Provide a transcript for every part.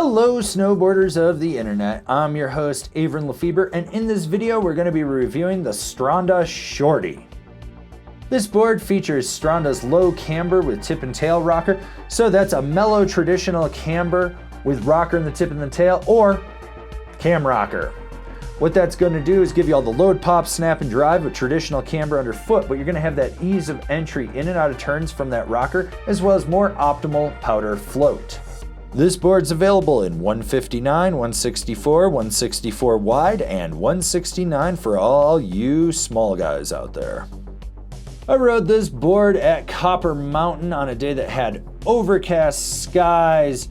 Hello snowboarders of the internet, I'm your host Avran LeFeber, and in this video we're going to be reviewing the Stranda Shorty. This board features Stranda's low camber with tip and tail rocker, so that's a mellow traditional camber with rocker in the tip and the tail, or cam rocker. What that's going to do is give you all the load, pop, snap, and drive with traditional camber underfoot, but you're going to have that ease of entry in and out of turns from that rocker, as well as more optimal powder float. This board's available in 159, 164, 164 wide, and 169 for all you small guys out there. I rode this board at Copper Mountain on a day that had overcast skies.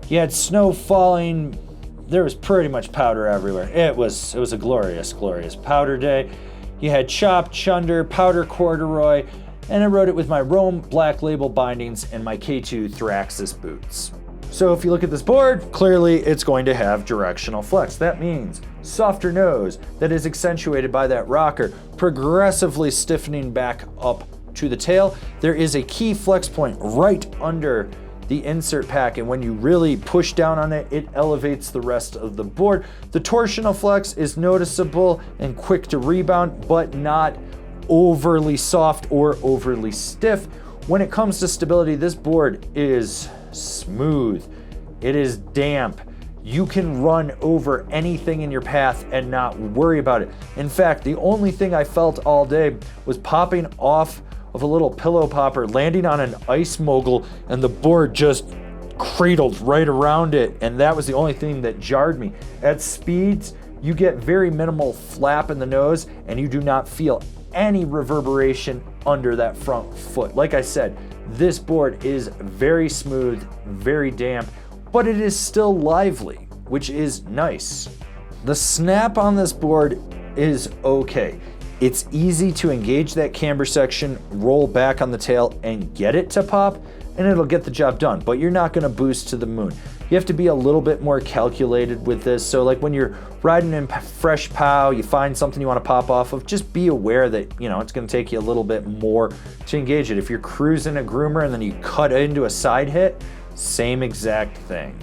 You had snow falling. There was pretty much powder everywhere. It was a glorious, glorious powder day. You had chopped chunder, powder corduroy, and I rode it with my Rome Black Label bindings and my K2 Thraxis boots. So if you look at this board, clearly it's going to have directional flex. That means softer nose that is accentuated by that rocker, progressively stiffening back up to the tail. There is a key flex point right under the insert pack, and when you really push down on it, it elevates the rest of the board. The torsional flex is noticeable and quick to rebound, but not overly soft or overly stiff. When it comes to stability, this board is smooth. It is damp. You can run over anything in your path and not worry about it. In fact, the only thing I felt all day was popping off of a little pillow popper, landing on an ice mogul, and the board just cradled right around it, and that was the only thing that jarred me. At speeds, you get very minimal flap in the nose, and you do not feel any reverberation under that front foot. Like I said, this board is very smooth, very damp, but it is still lively, which is nice. The snap on this board is okay. It's easy to engage that camber section, roll back on the tail, and get it to pop, and it'll get the job done, but you're not gonna boost to the moon. You have to be a little bit more calculated with this. So like when you're riding in fresh pow, you find something you want to pop off of, just be aware that, it's going to take you a little bit more to engage it. If you're cruising a groomer and then you cut into a side hit, same exact thing.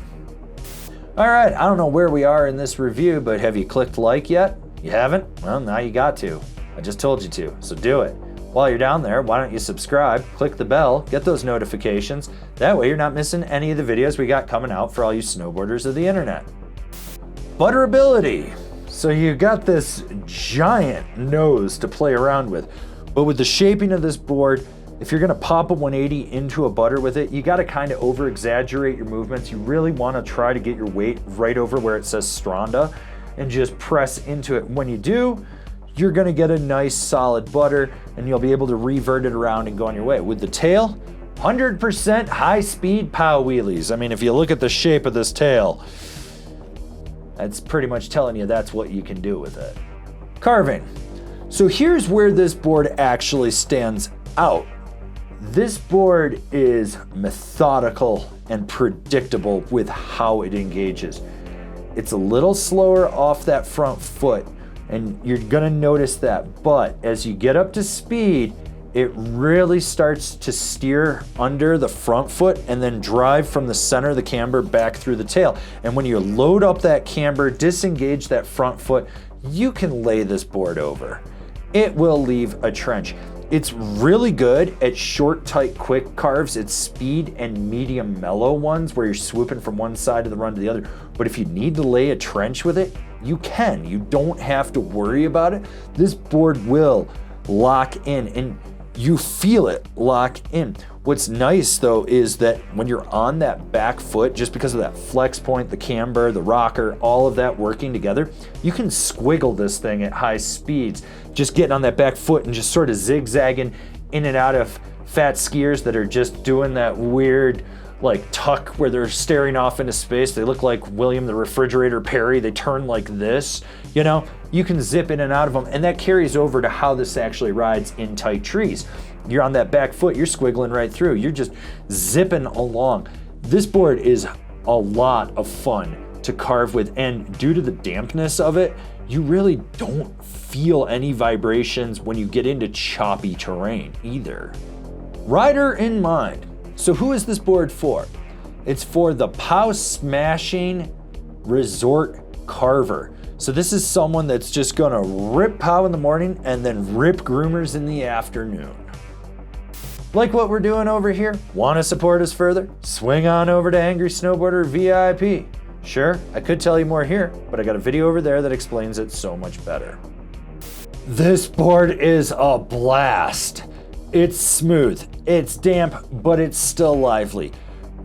All right, I don't know where we are in this review, but have you clicked like yet? You haven't? Well, now you got to. I just told you to, so do it. While you're down there, why don't you subscribe, click the bell, get those notifications. That way you're not missing any of the videos we got coming out for all you snowboarders of the internet. Butterability. So you got this giant nose to play around with, but with the shaping of this board, if you're gonna pop a 180 into a butter with it, you gotta kind of over exaggerate your movements. You really wanna try to get your weight right over where it says Stranda and just press into it. When you do, you're gonna get a nice solid butter and you'll be able to revert it around and go on your way. With the tail, 100% high speed pow wheelies. I mean, if you look at the shape of this tail, that's pretty much telling you that's what you can do with it. Carving. So here's where this board actually stands out. This board is methodical and predictable with how it engages. It's a little slower off that front foot, and you're gonna notice that, but as you get up to speed, it really starts to steer under the front foot and then drive from the center of the camber back through the tail. And when you load up that camber, disengage that front foot, you can lay this board over. It will leave a trench. It's really good at short, tight, quick carves. It's speed and medium mellow ones where you're swooping from one side of the run to the other. But if you need to lay a trench with it, you can. You don't have to worry about it. This board will lock in and you feel it lock in. What's nice though is that when you're on that back foot, just because of that flex point, the camber, the rocker, all of that working together, you can squiggle this thing at high speeds, just getting on that back foot and just sort of zigzagging in and out of fat skiers that are just doing that weird like tuck where they're staring off into space. They look like William the Refrigerator Perry. They turn like this, you can zip in and out of them, and that carries over to how this actually rides in tight trees. You're on that back foot, you're squiggling right through. You're just zipping along. This board is a lot of fun to carve with, and due to the dampness of it, you really don't feel any vibrations when you get into choppy terrain either. Rider in mind. So who is this board for? It's for the POW Smashing Resort Carver. So this is someone that's just gonna rip POW in the morning and then rip groomers in the afternoon. Like what we're doing over here? Want to support us further? Swing on over to Angry Snowboarder VIP. Sure, I could tell you more here, but I got a video over there that explains it so much better. This board is a blast. It's smooth, it's damp, but it's still lively.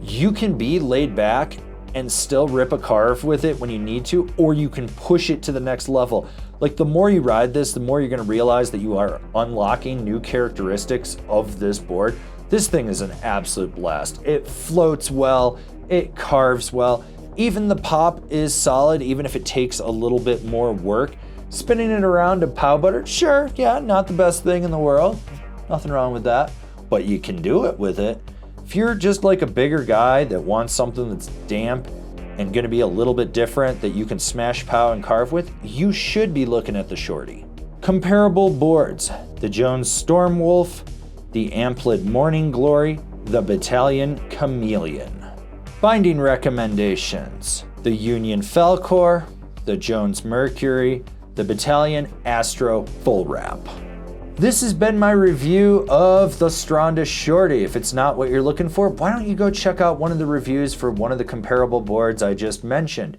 You can be laid back and still rip a carve with it when you need to, or you can push it to the next level. Like, the more you ride this, the more you're gonna realize that you are unlocking new characteristics of this board. This thing is an absolute blast. It floats well, it carves well. Even the pop is solid, even if it takes a little bit more work. Spinning it around to POW butter, sure, yeah, not the best thing in the world. Nothing wrong with that, but you can do it with it. If you're just like a bigger guy that wants something that's damp and gonna be a little bit different that you can smash POW and carve with, you should be looking at the Shorty. Comparable boards: the Jones Stormwolf, the Amplid Morning Glory, the Bataleon Cameleon. Binding recommendations: the Union Falcor, the Jones Mercury, the Bataleon Astro Full Wrap. This has been my review of the Stranda Shorty. If it's not what you're looking for, why don't you go check out one of the reviews for one of the comparable boards I just mentioned?